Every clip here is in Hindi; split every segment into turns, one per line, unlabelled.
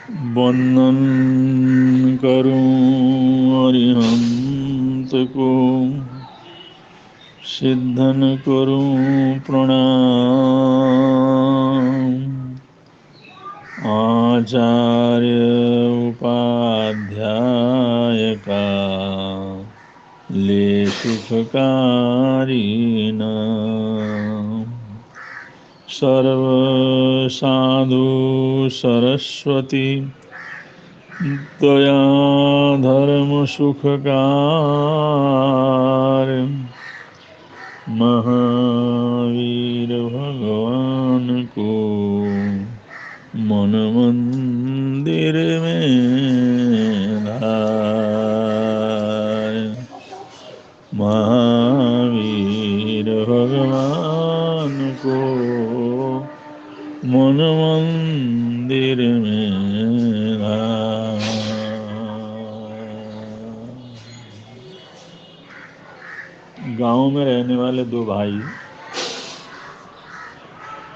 वंदन करूं अरिहंत को, सिद्धन करूं प्रणाम। आचार्य उपाध्याय का ले सुखकारी नाम। सर्व साधु सरस्वती दया धर्म सुखकार, महावीर भगवान को मन मंदिर में धार। महावीर भगवान को मन मंदिर में धार। गांव में रहने वाले दो भाई,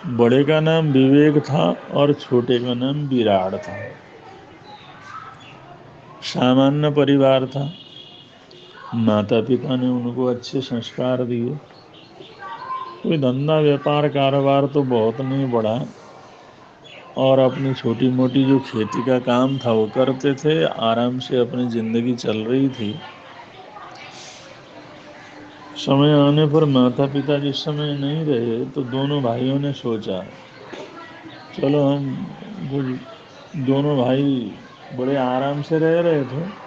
बड़े का नाम विवेक था और छोटे का नाम विराट था। सामान्य परिवार था। माता पिता ने उनको अच्छे संस्कार दिए। कोई धंधा व्यापार कारोबार तो बहुत नहीं बढ़ा, और अपनी छोटी मोटी जो खेती का काम था वो करते थे। आराम से अपनी जिंदगी चल रही थी। समय आने पर माता पिता जिस समय नहीं रहे तो दोनों भाइयों ने सोचा, चलो हम कुछ, दोनों भाई बड़े आराम से रह रहे थे।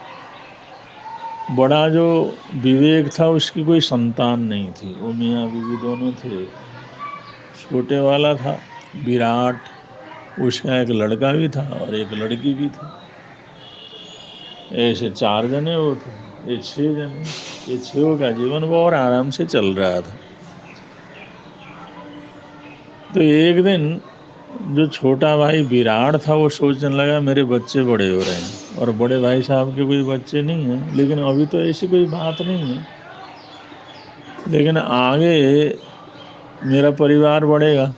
बड़ा जो विवेक था उसकी कोई संतान नहीं थी, वो मियाँ बीवी दोनों थे। छोटे वाला था विराट, उसका एक लड़का भी था और एक लड़की भी थी। ऐसे 4 जने वो थे, ये 6 जने। ये 6 का जीवन बहुत आराम से चल रहा था। तो एक दिन जो छोटा भाई विराट था वो सोचने लगा, मेरे बच्चे बड़े हो रहे हैं और बड़े भाई साहब के कोई बच्चे नहीं हैं, लेकिन अभी तो ऐसी कोई बात नहीं है, लेकिन आगे मेरा परिवार बढ़ेगा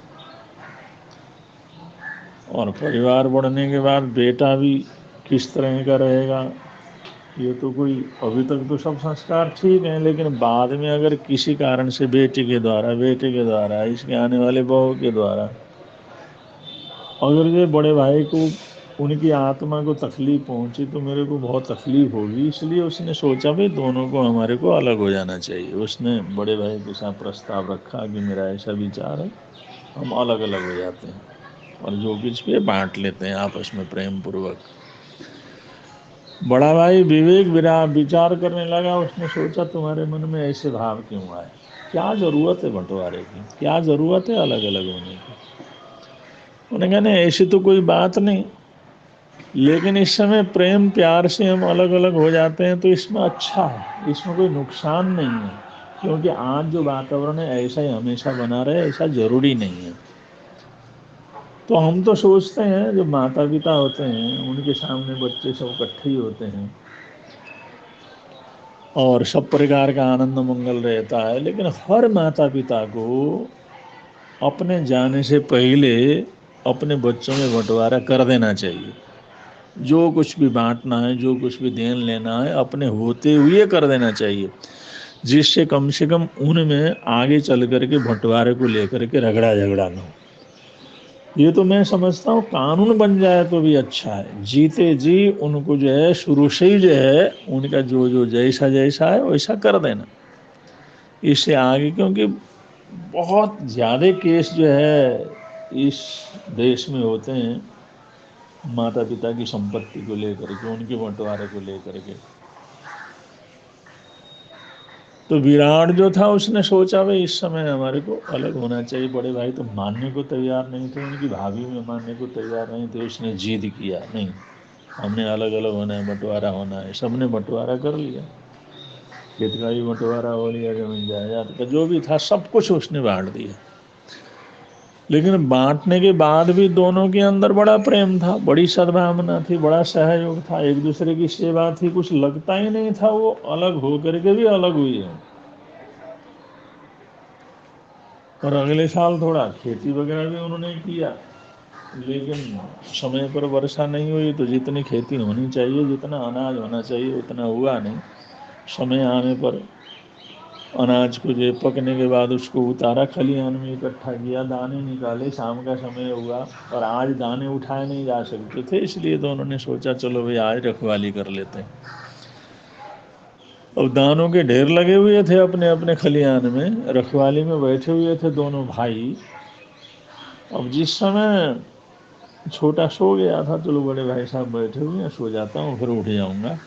और परिवार बढ़ने के बाद बेटा भी किस तरह का रहेगा, ये तो कोई, अभी तक तो सब संस्कार ठीक हैं, लेकिन बाद में अगर किसी कारण से बेटे के द्वारा इसके आने वाले बहू के द्वारा अगर ये बड़े भाई को, उनकी आत्मा को तकलीफ पहुंची तो मेरे को बहुत तकलीफ होगी। इसलिए उसने सोचा भाई दोनों को, हमारे को अलग हो जाना चाहिए। उसने बड़े भाई के साथ प्रस्ताव रखा कि मेरा ऐसा विचार है, हम अलग अलग हो जाते हैं और जो कुछ भी है बांट लेते हैं आपस में प्रेम पूर्वक। बड़ा भाई विवेक विचार करने लगा। उसने सोचा, तुम्हारे मन में ऐसे भाव क्यों आए, क्या जरूरत है बंटवारे की, क्या जरूरत है अलग अलग होने की। उन्होंने कहा नहीं, ऐसी तो कोई बात नहीं, लेकिन इस समय प्रेम प्यार से हम अलग अलग हो जाते हैं तो इसमें अच्छा है, इसमें कोई नुकसान नहीं है। क्योंकि आज जो वातावरण है ऐसा ही हमेशा बना रहे, ऐसा जरूरी नहीं है। तो हम तो सोचते हैं जो माता पिता होते हैं उनके सामने बच्चे सब इकट्ठे ही होते हैं और सब प्रकार का आनंद मंगल रहता है, लेकिन हर माता पिता को अपने जाने से पहले अपने बच्चों में बंटवारा कर देना चाहिए। जो कुछ भी बांटना है, जो कुछ भी देन लेना है, अपने होते हुए कर देना चाहिए, जिससे कम से कम उनमें आगे चल करके बंटवारे को लेकर के रगड़ा झगड़ा ना हो। ये तो मैं समझता हूँ कानून बन जाए तो भी अच्छा है। जीते जी उनको जो है शुरू से ही जो है उनका जो जो जैसा जैसा है वैसा कर देना, इससे आगे, क्योंकि बहुत ज़्यादा केस जो है इस देश में होते हैं माता पिता की संपत्ति को लेकर के, उनके बंटवारे को लेकर के। तो विराट जो था उसने सोचा भाई इस समय हमारे को अलग होना चाहिए। बड़े भाई तो मानने को तैयार नहीं थे, उनकी भाभी में मानने को तैयार नहीं थे। उसने जिद किया, नहीं हमने अलग अलग होना है, बंटवारा होना है। सबने बंटवारा कर लिया, खेत का भी बंटवारा हो लिया, जमीन जायदाद का जो भी था सब कुछ उसने बांट दिया। लेकिन बांटने के बाद भी दोनों के अंदर बड़ा प्रेम था, बड़ी सद्भावना थी, बड़ा सहयोग था, एक दूसरे की सेवा थी। कुछ लगता ही नहीं था वो अलग हो करके भी अलग हुई है। और अगले साल थोड़ा खेती वगैरह भी उन्होंने किया। लेकिन समय पर वर्षा नहीं हुई तो जितनी खेती होनी चाहिए, जितना अनाज होना चाहिए उतना हुआ नहीं। समय आने पर अनाज को जो पकने के बाद उसको उतारा, खलिहान में इकट्ठा किया, दाने निकाले, शाम का समय हुआ और आज दाने उठाए नहीं जा सकते थे, इसलिए तो उन्होंने सोचा चलो भाई आज रखवाली कर लेते हैं। अब दानों के ढेर लगे हुए थे अपने अपने खलिहान में, रखवाली में बैठे हुए थे दोनों भाई। अब जिस समय छोटा सो गया था, चलो बड़े भाई साहब बैठे हुए हैं, सो जाता हूँ फिर उठ जाऊंगा।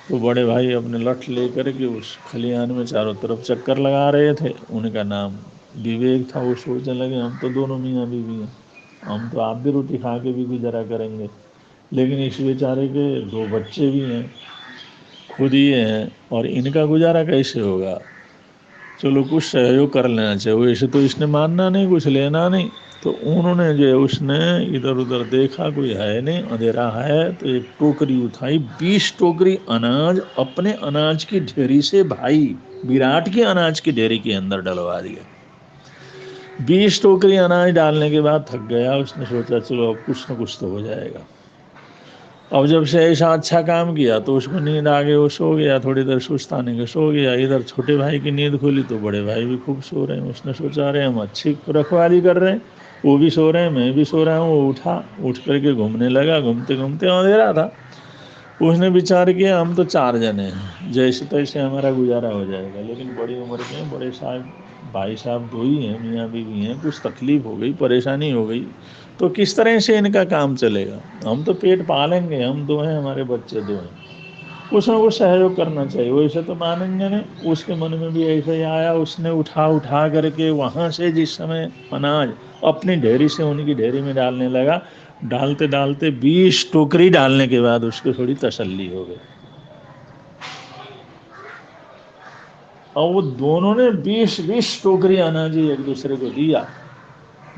तो बड़े भाई अपने लठ लेकर के उस खलिहान में चारों तरफ चक्कर लगा रहे थे। उनका नाम विवेक था। वो सोचने लगे हम तो दोनों मियाँ बीवी हैं, हम तो आप भी रोटी खा के भी गुजारा करेंगे, लेकिन इस बेचारे के दो बच्चे भी हैं, खुद ही हैं, और इनका गुजारा कैसे होगा। चलो कुछ सहयोग कर लेना चाहिए। वैसे तो इसने मानना नहीं, कुछ लेना नहीं। तो उन्होंने जो है, उसने इधर उधर देखा, कोई है नहीं, अंधेरा है, तो एक टोकरी उठाई, 20 टोकरी अनाज अपने अनाज की ढेरी से भाई विराट की अनाज की ढेरी के अंदर डलवा दिया। 20 टोकरी अनाज डालने के बाद थक गया। उसने सोचा चलो अब कुछ न कुछ तो हो जाएगा। अब जब से ऐसा अच्छा काम किया तो उसको नींद आ गई, वो सो गया, थोड़ी देर सुस्ताने के सो गया। इधर छोटे भाई की नींद खुली तो बड़े भाई भी खूब सो रहे हैं। उसने सोचा रहे हम अच्छी रखवाली कर रहे हैं, वो भी सो रहे हैं, मैं भी सो रहा हूँ। वो उठा, उठ करके घूमने लगा, घूमते घूमते अंधेरा था। उसने विचार किया हम तो 4 जने हैं, जैसे तैसे हमारा गुजारा हो जाएगा। लेकिन बड़ी उम्र के बड़े साहब, भाई साहब 2 ही हैं, मियाँ बीवी हैं, कुछ तकलीफ हो गई, परेशानी हो गई, तो किस तरह से इनका काम चलेगा। हम तो पेट पालेंगे, हम 2 हैं, हमारे बच्चे 2 हैं, कुछ ना कुछ सहयोग करना चाहिए। वैसे तो मानेंगे नहीं। उसके मन में भी ऐसे ही आया। उसने उठा उठा करके वहाँ से जिस समय अनाज अपनी ढेरी से उनकी ढेरी में डालने लगा, डालते डालते 20 टोकरी डालने के बाद उसको थोड़ी तसल्ली हो गई। और वो दोनों ने 20-20 टोकरी अनाज ही एक दूसरे को दिया,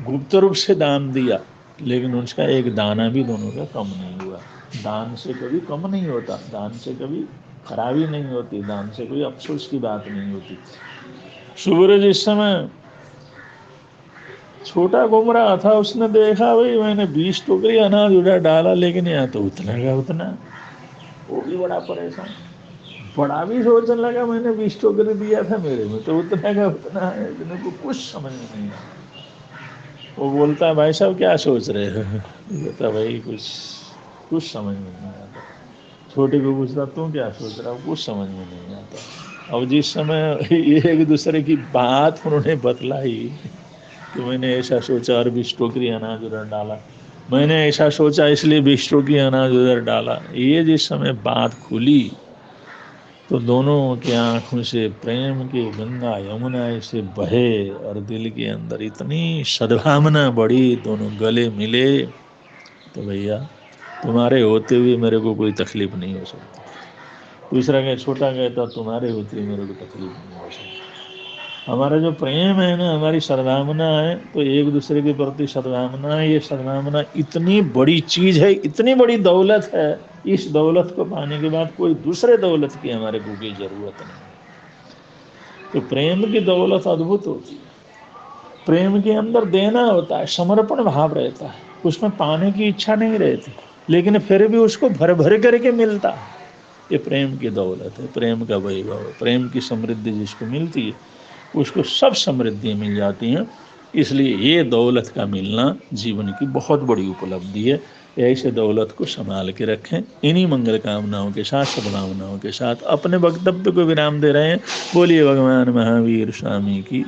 गुप्त रूप से दान दिया। लेकिन उसका एक दाना भी दोनों का कम नहीं हुआ। दान से कभी कम नहीं होता, दान से कभी खराबी नहीं होती, दान से कोई अफसोस की बात नहीं होती। सूरज इस समय छोटा घूम रहा था, उसने देखा भाई मैंने 20 टोकरी अनाज उधर डाला, लेकिन यहाँ तो उतना का उतना। वो भी बड़ा परेशान, बड़ा भी सोचने लगा मैंने 20 टोकरी दिया था, मेरे में तो उतना का उतना है। इतने को कुछ समझ में नहीं आया। वो बोलता है भाई साहब क्या सोच रहे हो। कहता भाई कुछ कुछ समझ में नहीं आता। छोटे को पूछता तू क्या सोच रहा हो, कुछ समझ में नहीं आता। अब जिस समय ये एक दूसरे की बात उन्होंने बतलाई कि मैंने ऐसा सोचा और 20 टोकरी अनाज उधर डाला, मैंने ऐसा सोचा इसलिए 20 टोकरी अनाज उधर डाला, ये जिस समय बात खुली तो दोनों की आंखों से प्रेम की गंगा यमुना ऐसे बहे और दिल के अंदर इतनी सद्भावना बढ़ी, दोनों गले मिले। तो भैया तुम्हारे होते हुए मेरे को कोई तकलीफ नहीं हो सकती। दूसरा क्या छोटा कहता तुम्हारे होते हुए मेरे को तकलीफ नहीं हो सकती। हमारा जो प्रेम है ना, हमारी सद्भावना है, तो एक दूसरे के प्रति सद्भावना है। ये सद्भावना इतनी बड़ी चीज है, इतनी बड़ी दौलत है। इस दौलत को पाने के बाद कोई दूसरे दौलत की हमारे को कोई जरूरत नहीं। तो प्रेम की दौलत अद्भुत होती है। प्रेम के अंदर देना होता है, समर्पण भाव रहता है, उसमें पाने की इच्छा नहीं रहती, लेकिन फिर भी उसको भर भर करके मिलता है। ये प्रेम की दौलत है, प्रेम का वैभव, प्रेम की समृद्धि जिसको मिलती है उसको सब समृद्धि मिल जाती हैं। इसलिए ये दौलत का मिलना जीवन की बहुत बड़ी उपलब्धि है। ऐसे दौलत को संभाल के रखें। इन्हीं मंगल कामनाओं के साथ, सद्भावनाओं के साथ अपने वक्तव्य को विराम दे रहे हैं। बोलिए भगवान महावीर स्वामी की।